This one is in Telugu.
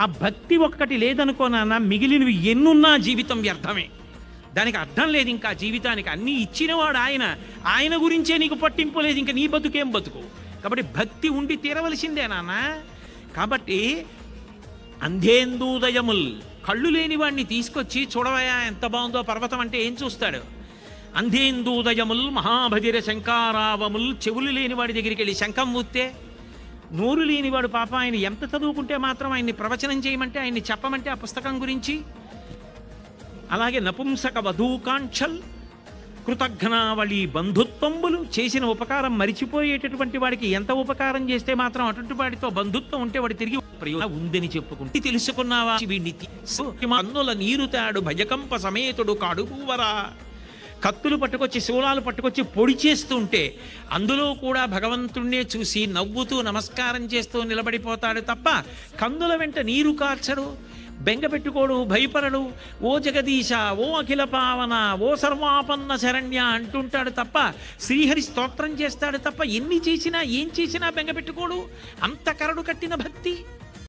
ఆ భక్తి ఒక్కటి లేదనుకోనా మిగిలినవి ఎన్నున్నా జీవితం వ్యర్థమే. దానికి అర్థం లేదు. ఇంకా జీవితానికి అన్నీ ఇచ్చినవాడు ఆయన, ఆయన గురించే నీకు పట్టింపు లేదు. ఇంకా నీ బతుకేం బతుకు. కాబట్టి భక్తి ఉండి తీరవలసిందే నాన్న. కాబట్టి అంధేందూదయముల్, కళ్ళు లేని వాడిని తీసుకొచ్చి చూడవయా ఎంత బాగుందో పర్వతం అంటే ఏం చూస్తాడు? అంధేందూదయముల్ మహాభజిర శంకారావముల్, చెవులు లేని వాడి దగ్గరికి వెళ్ళి శంఖం ఊస్తే, నోరు లేనివాడు పాప ఆయన ఎంత చదువుకుంటే మాత్రం ఆయన్ని ప్రవచనం చేయమంటే, ఆయన్ని చెప్పమంటే ఆ పుస్తకం గురించి. అలాగే నపుంసక వధూకాంక్షల్, కృతఘ్నావళి బంధుత్వంబులు, చేసిన ఉపకారం మరిచిపోయేటటువంటి వాడికి ఎంత ఉపకారం చేస్తే మాత్రం అటువంటి వాడితో బంధుత్వం ఉంటే వాడు తిరిగి ప్రయోజనం ఉందని చెప్పుకుంటే తెలుసుకున్నావా? వీడిని అన్నుల నీరు తాడు భజకంప సమేతుడు కాడుపూవరా, కత్తులు పట్టుకొచ్చి శూలాలు పట్టుకొచ్చి పొడి చేస్తుంటే అందులో కూడా భగవంతుణ్ణే చూసి నవ్వుతూ నమస్కారం చేస్తూ నిలబడిపోతాడు తప్ప కందుల వెంట నీరు కార్చడు, బెంగపెట్టుకోడు, భయపడడు. ఓ జగదీశ, ఓ అఖిల పావన, ఓ సర్వాపన్న శరణ్య అంటుంటాడు తప్ప, శ్రీహరి స్తోత్రం చేస్తాడు తప్ప, ఎన్ని చేసినా ఏం చేసినా బెంగపెట్టుకోడు. అంత కరడు కట్టిన భక్తి.